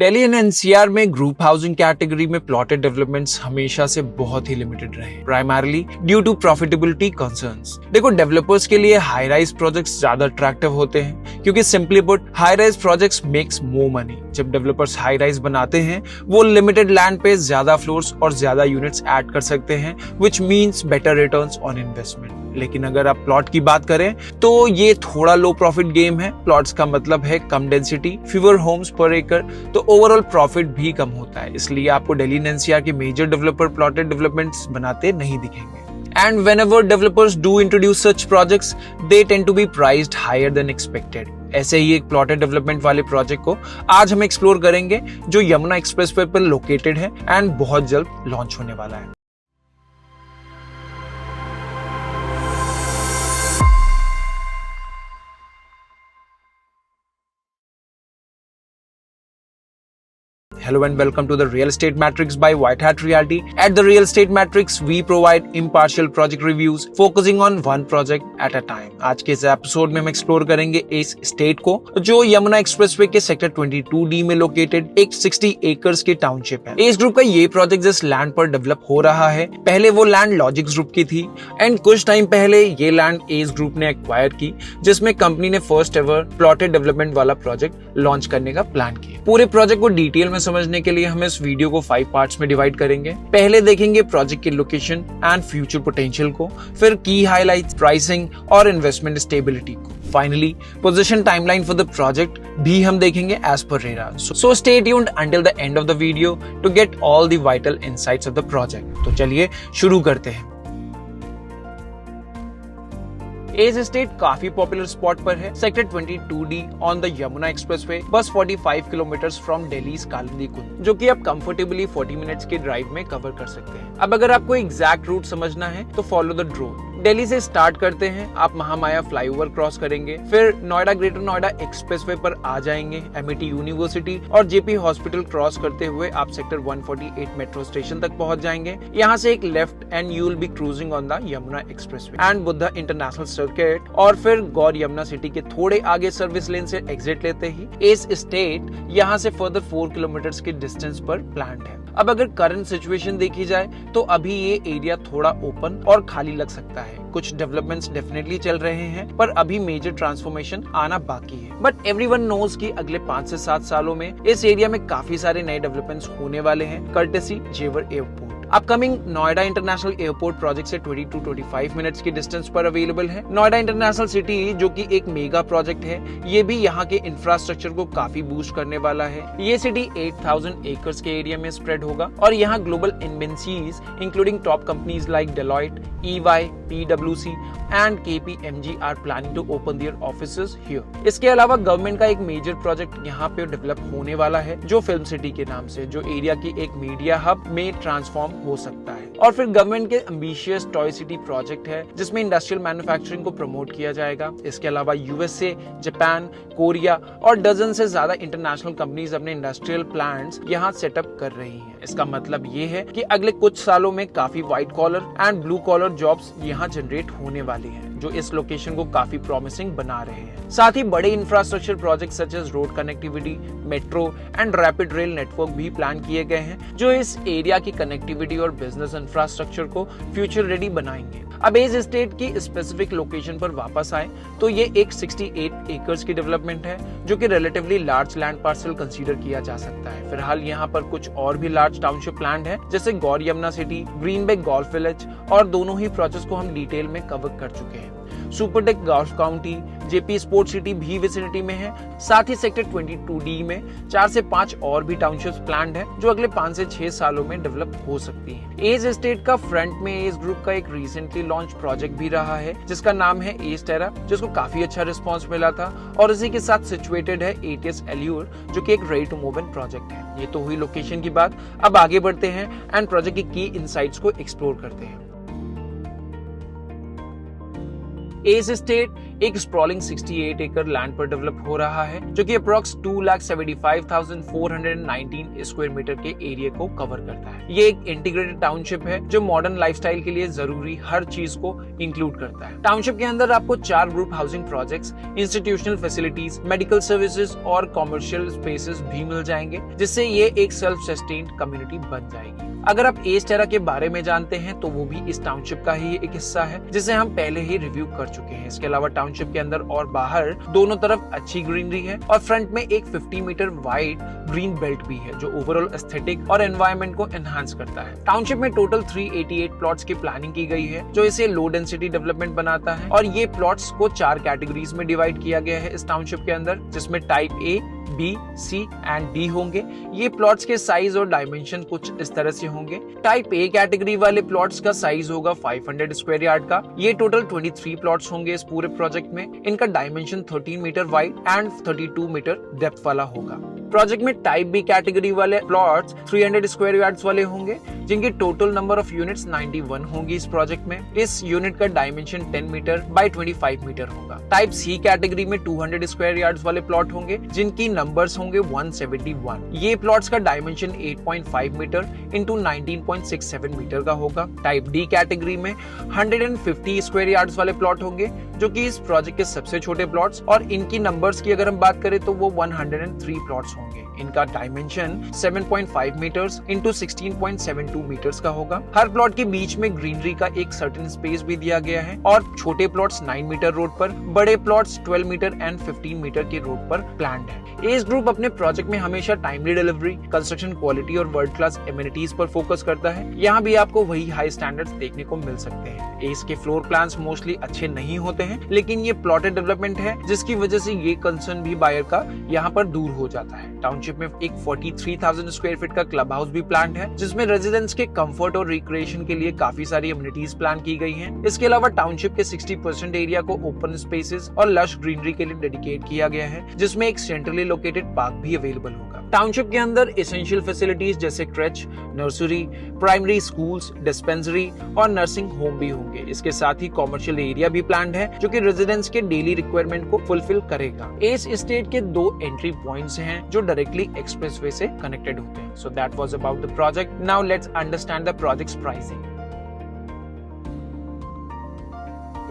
Delhi and NCR में group housing category में plotted developments हमेशा से बहुत ही लिमिटेड रहे, primarily due to profitability concerns. देखो, डेवलपर्स के लिए हाई राइज प्रोजेक्ट्स ज्यादा अट्रैक्टिव होते हैं क्योंकि simply put high rise projects makes more money. जब डेवलपर्स हाई राइज बनाते हैं वो लिमिटेड लैंड पे ज्यादा फ्लोर्स और ज्यादा यूनिट्स ऐड कर सकते हैं, which means better returns on investment. लेकिन अगर आप प्लॉट की बात करें तो ये थोड़ा लो प्रॉफिट गेम है। प्लॉट्स का मतलब है कम डेंसिटी, फ्यूअर होम्स पर एकड़, तो ओवरऑल प्रॉफिट भी कम होता है। इसलिए आपको दिल्ली एनसीआर के मेजर डेवलपर प्लॉटेड डेवलपमेंट्स बनाते नहीं दिखेंगे। And whenever developers do introduce such projects, they tend to be priced higher than expected. ऐसे ही एक प्लॉटेड डेवलपमेंट वाले प्रोजेक्ट को आज हम एक्सप्लोर करेंगे जो यमुना एक्सप्रेसवे पर लोकेटेड है एंड बहुत जल्द लॉन्च होने वाला है। Hello and welcome to the Real Estate Matrix by White Hat Realty. At the Real Estate Matrix, we provide impartial project reviews focusing on one project at a time. आज के इस episode में हम explore करेंगे S estate को, जो Yamuna expressway के sector 22D में लोकेटेड एक 60 एकर्स की टाउनशिप है। एस ग्रुप का ये प्रोजेक्ट जिस लैंड पर डेवलप हो रहा है, पहले वो लैंड लॉजिक्स ग्रुप की थी एंड कुछ टाइम पहले ये लैंड एस ग्रुप ने एक्वायर की, जिसमें कंपनी ने फर्स्ट एवर प्लॉटेड डेवलपमेंट वाला प्रोजेक्ट लॉन्च करने का प्लान किया। पूरे प्रोजेक्ट को डिटेल में समझने के लिए हम इस वीडियो को 5 पार्ट्स में डिवाइड करेंगे। पहले देखेंगे प्रोजेक्ट की लोकेशन एंड फ्यूचर पोटेंशियल को, फिर की हाइलाइट्स, प्राइसिंग और इन्वेस्टमेंट स्टेबिलिटी को। Finally position timeline for the project भी हम देखेंगे as per RERA. So stay tuned until the end of the video to get all the vital insights of the project. तो चलिए शुरू करते हैं। एस एस्टेट काफी पॉपुलर स्पॉट पर है, sector 22D on the Yamuna expressway, बस 45 किलोमीटर्स फ्रॉम दिल्ली कालिंदी कुंज, जो कि आप कंफर्टेबली 40 मिनट्स के ड्राइव में कवर कर सकते हैं। अब अगर आपको एग्जैक्ट रूट समझना है तो फॉलो द ड्रोन। दिल्ली से स्टार्ट करते हैं, आप महामाया फ्लाईओवर क्रॉस करेंगे, फिर नोएडा ग्रेटर नोएडा एक्सप्रेसवे पर आ जाएंगे, एमआईटी यूनिवर्सिटी और जेपी हॉस्पिटल क्रॉस करते हुए आप सेक्टर 148 मेट्रो स्टेशन तक पहुंच जाएंगे। यहाँ से एक left and you will be cruising on the Yamuna expressway and Buddha international circuit, और फिर गौर यमुना सिटी के थोड़े आगे सर्विस लेन से एग्जिट लेते ही एस एस्टेट यहाँ से फर्दर 4 किलोमीटर के डिस्टेंस पर प्लान्ड है। अब अगर करंट सिचुएशन देखी जाए तो अभी ये एरिया थोड़ा ओपन और खाली लग सकता है। कुछ डेवलपमेंट्स डेफिनेटली चल रहे हैं, पर अभी मेजर ट्रांसफॉर्मेशन आना बाकी है। बट एवरीवन नोज कि अगले 5 से 7 सालों में इस एरिया में काफी सारे नए डेवलपमेंट्स होने वाले हैं, कर्टेसी जेवर airport. Upcoming Noida international airport project से 22-25 मिनट्स की डिस्टेंस पर अवेलेबल है। नोएडा इंटरनेशनल सिटी, जो कि एक मेगा प्रोजेक्ट है, ये भी यहाँ के इंफ्रास्ट्रक्चर को काफी बूस्ट करने वाला है। ये सिटी 8000 एकर्स के एरिया में स्प्रेड होगा और यहाँ global investees including top companies like Deloitte, EY, PwC and KPMG are planning to open their offices here. इसके अलावा गवर्नमेंट का एक मेजर प्रोजेक्ट यहाँ पे डेवलप होने वाला है, जो फिल्म सिटी के नाम से, जो एरिया की एक मीडिया हब में ट्रांसफॉर्म हो सकता है। और फिर गवर्नमेंट के एम्बिशियस टॉय सिटी प्रोजेक्ट है, जिसमें इंडस्ट्रियल मैन्युफैक्चरिंग को प्रमोट किया जाएगा। इसके अलावा USA, जापान, कोरिया और डजन से ज्यादा इंटरनेशनल कंपनीज अपने इंडस्ट्रियल प्लांट्स यहाँ सेटअप कर रही हैं। इसका मतलब ये है कि अगले कुछ सालों में काफी white collar and blue collar jobs यहाँ जनरेट होने वाली हैं, जो इस लोकेशन को काफी प्रॉमिसिंग बना रहे हैं। साथ ही बड़े infrastructure project such as road connectivity, metro and rapid rail network भी प्लान किए गए हैं, जो इस एरिया की कनेक्टिविटी और बिजनेस इंफ्रास्ट्रक्चर को फ्यूचर रेडी बनाएंगे। अब एस एस्टेट की स्पेसिफिक लोकेशन पर वापस आए तो ये एक 68 एकर्स की डेवलपमेंट है, जो कि relatively large land parcel consider किया जा सकता है। फिलहाल यहाँ पर कुछ और भी लार्ज टाउनशिप प्लान है, जैसे Gaur Yamuna city, green bay golf village, और दोनों ही प्रोजेक्ट्स को हम डिटेल में कवर कर चुके हैं। Supertech golf county, JP sport city भी विसिनिटी में है। साथ ही सेक्टर 22D में 4 से 5 और भी टाउनशिप्स प्लान्ड है, जो अगले 5 से 6 सालों में डेवलप हो सकती हैं। एस एस्टेट का फ्रंट में एस ग्रुप का एक रिसेंटली लॉन्च प्रोजेक्ट भी रहा है, जिसका नाम है एस टेरा, जिसको काफी अच्छा रिस्पॉन्स मिला था, और इसी के साथ सिचुएटेड है ATS एल्यूर, जो कि एक ready to move in project है। ये तो हुई लोकेशन की बात। अब आगे बढ़ते हैं एंड प्रोजेक्ट की की इनसाइट्स को एक्सप्लोर करते हैं। एस एस्टेट एक स्प्रॉलिंग 68 एकड़ लैंड पर डेवलप हो रहा है, जो कि अप्रॉक्स 2,75,419 स्क्वायर मीटर के एरिया को कवर करता है। ये एक इंटीग्रेटेड टाउनशिप है जो मॉडर्न लाइफस्टाइल के लिए जरूरी हर चीज को इंक्लूड करता है। टाउनशिप के अंदर आपको 4 group housing projects, institutional facilities, medical services और कमर्शियल स्पेसेस भी मिल जाएंगे, जिससे ये एक सेल्फ सस्टेन्ड कम्युनिटी बन जाएगी। अगर आप एज टेरा के बारे में जानते हैं तो वो भी इस टाउनशिप का ही एक हिस्सा है, जिसे हम पहले ही रिव्यू कर चुके हैं। इसके अलावा टाउनशिप के अंदर और बाहर दोनों तरफ अच्छी ग्रीनरी है और फ्रंट में एक 50 मीटर वाइड ग्रीन बेल्ट भी है, जो ओवरऑल एस्थेटिक और एनवायरनमेंट को एनहांस करता है। टाउनशिप में टोटल 388 प्लॉट्स की प्लानिंग की गई है, जो इसे लो डेंसिटी डेवलपमेंट बनाता है। और ये प्लॉट्स को 4 कैटेगरीज में डिवाइड किया गया है इस टाउनशिप के अंदर, जिसमें type A, B, C and D होंगे। ये प्लॉट्स के साइज और डायमेंशन कुछ इस तरह से होंगे। टाइप ए कैटेगरी वाले प्लॉट्स का साइज होगा 500 स्क्वायर यार्ड का। ये टोटल 23 प्लॉट्स होंगे इस पूरे प्रोजेक्ट में। इनका dimension 13 metre wide and 32 metre depth वाला होगा। प्रोजेक्ट में टाइप बी कैटेगरी वाले प्लॉट्स 300 स्क्वायर यार्ड्स वाले होंगे, जिनकी टोटल नंबर ऑफ यूनिट्स 91 होंगी इस प्रोजेक्ट में। इस यूनिट का डायमेंशन 10 मीटर बाय 25 मीटर होगा। टाइप सी कैटेगरी में 200 स्क्वायर यार्ड्स वाले प्लॉट होंगे, जिनकी नंबर्स होंगे 171। ये प्लॉट्स का डायमेंशन 8.5 मीटर इंटू 19.67 मीटर का होगा। टाइप डी कैटेगरी में 150 स्क्वायर यार्ड्स वाले प्लॉट होंगे, जो कि इस प्रोजेक्ट के सबसे छोटे प्लॉट्स, और इनकी नंबर्स की अगर हम बात करें तो वो 103 प्लॉट्स होंगे। इनका डायमेंशन 7.5 मीटर्स इंटू 16.72 मीटर्स का होगा। हर प्लॉट के बीच में ग्रीनरी का एक सर्टेन स्पेस भी दिया गया है और छोटे प्लॉट्स 9 मीटर रोड पर, बड़े प्लॉट्स 12 मीटर एंड 15 मीटर के रोड पर प्लान्ड है। एज ग्रुप अपने प्रोजेक्ट में हमेशा टाइमली डिलीवरी, कंस्ट्रक्शन क्वालिटी और वर्ल्ड क्लास एमिनिटीज पर फोकस करता है। यहाँ भी आपको वही हाई स्टैंडर्ड्स देखने को मिल सकते हैं। एज के फ्लोर प्लान्स मोस्टली अच्छे नहीं होते हैं, लेकिन ये प्लॉटेड डेवलपमेंट है, जिसकी वजह से ये कंसर्न भी बायर का यहाँ पर दूर हो जाता है। टाउनशिप में एक 43,000 स्क्वायर फीट का क्लब हाउस भी प्लान है, जिसमें रेजिडेंट्स के कंफर्ट और रिक्रिएशन के लिए काफी सारी एमिनिटीज प्लान की गई हैं। इसके अलावा टाउनशिप के 60% एरिया को ओपन स्पेसेस और लश ग्रीनरी के लिए डेडिकेट किया गया है, जिसमें एक सेंट्रली लोकेटेड पार्क भी अवेलेबल होगा। टाउनशिप के अंदर एसेंशियल फैसिलिटीज जैसे creche, nursery, primary schools, dispensary और नर्सिंग होम भी होंगे। इसके साथ ही कॉमर्शियल एरिया भी प्लान्ड है, जो कि रेजिडेंट्स के डेली रिक्वायरमेंट को फुलफिल करेगा। एस एस्टेट के 2 एंट्री पॉइंट्स हैं, जो डायरेक्टली एक्सप्रेसवे से कनेक्टेड होते हैं। So that was about the project. Now let's understand the project's pricing.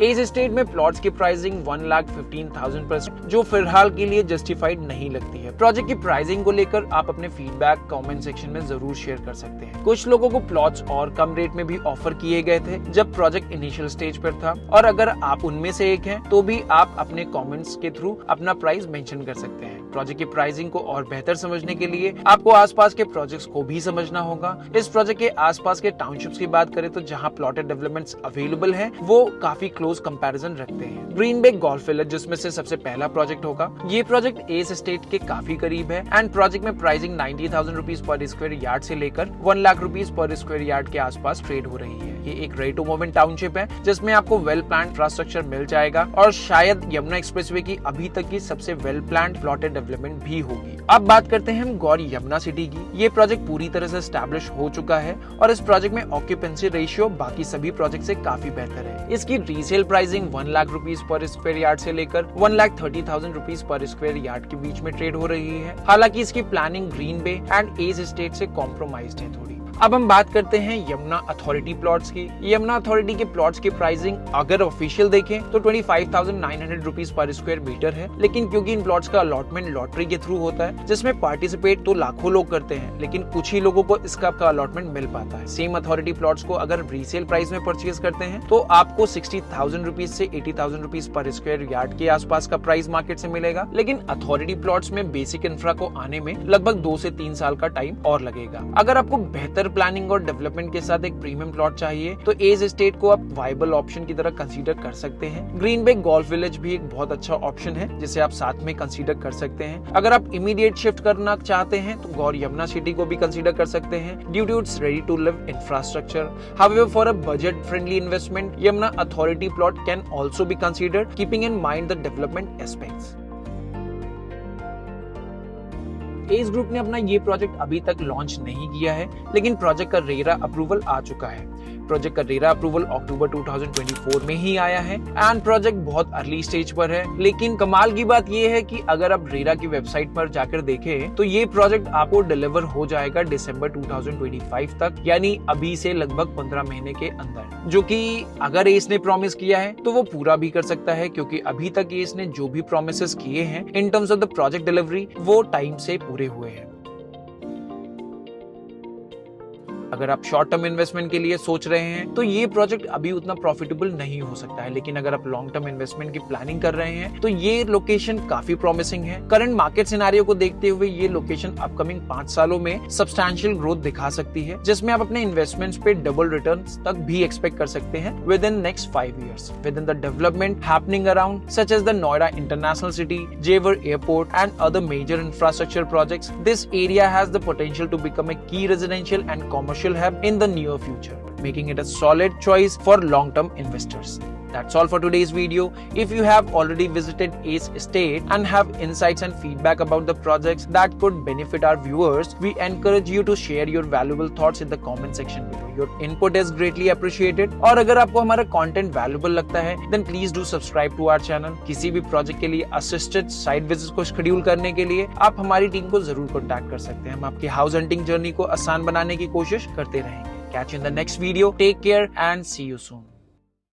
Ace Estate में प्लॉट्स की प्राइसिंग 1,15,000 पर, जो फिलहाल के लिए जस्टिफाइड नहीं लगती है। प्रोजेक्ट की प्राइसिंग को लेकर आप अपने फीडबैक कमेंट सेक्शन में जरूर शेयर कर सकते हैं। कुछ लोगों को प्लॉट्स और कम रेट में भी ऑफर किए गए थे जब प्रोजेक्ट इनिशियल स्टेज पर था, और अगर आप उनमें से एक हैं तो भी आप अपने कमेंट्स के थ्रू अपना प्राइस मेंशन कर सकते हैं। प्रोजेक्ट की प्राइसिंग को और बेहतर समझने के लिए आपको आसपास के प्रोजेक्ट्स को भी समझना होगा। इस प्रोजेक्ट के आसपास के टाउनशिप्स की बात करें तो जहां प्लॉटेड डेवलपमेंट्स अवेलेबल हैं, वो काफी क्लोज कंपैरिजन रखते हैं। ग्रीन बे गोल्फ विलेज, जिसमें से सबसे पहला प्रोजेक्ट होगा, ये प्रोजेक्ट एस एस्टेट के काफी करीब है एंड प्रोजेक्ट में pricing 90,000 rupees per square yard से लेकर 1 lakh rupees per square yard के आसपास ट्रेड हो रही है। ये एक ready to move in township है, जिसमें आपको वेल प्लान्ड इंफ्रास्ट्रक्चर मिल जाएगा और शायद यमुना एक्सप्रेसवे की अभी तक की सबसे वेल प्लान्ड प्लॉटेड डेवलपमेंट भी होगी। अब बात करते हैं हम गौर यमुना सिटी की। ये प्रोजेक्ट पूरी तरह से एस्टैब्लिश हो चुका है और इस प्रोजेक्ट में ऑक्यूपेंसी रेशियो बाकी सभी प्रोजेक्ट से काफी बेहतर है। इसकी resale pricing 1 lakh rupees per square yard से लेकर 1,30,000 रुपीज पर स्क्वायर यार्ड के बीच में ट्रेड हो रही है। हालांकि इसकी planning green bay and Ace Estate से कॉम्प्रोमाइज्ड है थोड़ी। अब हम बात करते हैं यमुना अथॉरिटी प्लॉट्स की। यमुना अथॉरिटी के प्लॉट्स की प्राइसिंग अगर ऑफिशियल देखें तो 25,900 रुपीज पर स्क्वायर मीटर है, लेकिन क्योंकि इन प्लॉट्स का अलॉटमेंट लॉटरी के थ्रू होता है, जिसमें पार्टिसिपेट तो लाखों लोग करते हैं, लेकिन कुछ ही लोगों को इसका अलॉटमेंट मिल पाता है। सेम अथॉरिटी प्लॉट्स को अगर रीसेल प्राइस में परचेज करते हैं तो आपको 60,000 रुपीज से 80,000 रुपीज पर स्क्वायर यार्ड के आसपास का प्राइस मार्केट से मिलेगा। लेकिन अथॉरिटी प्लॉट्स में बेसिक इंफ्रा को आने में लगभग 2 से 3 साल का टाइम और लगेगा। अगर आपको बेहतर प्लानिंग और डेवलपमेंट के साथ एक प्रीमियम प्लॉट चाहिए तो एज एस्टेट को आप वाइबल ऑप्शन की तरह कंसीडर कर सकते हैं। ग्रीन बे गोल्फ विलेज भी एक बहुत अच्छा ऑप्शन है, जिसे आप साथ में कंसीडर कर सकते हैं। अगर आप इमीडिएट शिफ्ट करना चाहते हैं तो गौर यमुना सिटी को भी कंसीडर कर सकते हैं due to its ready to live infrastructure. However for a budget friendly investment Yamuna authority plot can also be considered keeping in mind the development aspects. Ace Group ने अपना ये प्रोजेक्ट अभी तक लॉन्च नहीं किया है, लेकिन प्रोजेक्ट का रेरा अप्रूवल आ चुका है। प्रोजेक्ट का रेरा अप्रूवल अक्टूबर 2024 में ही आया है एंड प्रोजेक्ट बहुत अर्ली स्टेज पर है। लेकिन कमाल की बात ये है कि अगर आप रेरा की वेबसाइट पर जाकर देखें तो ये प्रोजेक्ट आपको डिलीवर हो जाएगा दिसंबर 2025 तक, यानी अभी से लगभग 15 महीने के अंदर, जो कि अगर एस ने प्रॉमिस किया है तो वो पूरा भी कर सकता है, क्योंकि अभी तक एस ने जो भी प्रॉमिसेस किए हैं in terms of the project delivery वो टाइम से पूरे हुए हैं। अगर आप शॉर्ट टर्म इन्वेस्टमेंट के लिए सोच रहे हैं तो ये प्रोजेक्ट अभी उतना प्रॉफिटेबल नहीं हो सकता है, लेकिन अगर आप लॉन्ग टर्म इन्वेस्टमेंट की प्लानिंग कर रहे हैं तो ये लोकेशन काफी प्रॉमिसिंग है। करंट मार्केट सिनेरियो को देखते हुए ये लोकेशन अपकमिंग 5 सालों में सब्सटैंशियल ग्रोथ दिखा सकती है, जिसमें आप अपने इन्वेस्टमेंट्स पे डबल रिटर्न्स तक भी एक्सपेक्ट कर सकते हैं within next 5 years within the development happening around such as the Noida international city, Jewar airport and other major infrastructure projects. This area has the potential to become a key residential and commercial hub in the near future, making it a solid choice for long-term investors. That's all for today's video. If you have already visited Ace Estate and have insights and feedback about the projects that could benefit our viewers, we encourage you to share your valuable thoughts in the comment section below. Your input is greatly appreciated. और अगर आपको हमारा content valuable लगता है, then please do subscribe to our channel. किसी भी project के लिए assisted site visits को schedule करने के लिए आप हमारी टीम को जरूर contact कर सकते हैं। हम आपकी house hunting journey को आसान बनाने की कोशिश करते रहेंगे। Catch you in the next video. Take care and see you soon.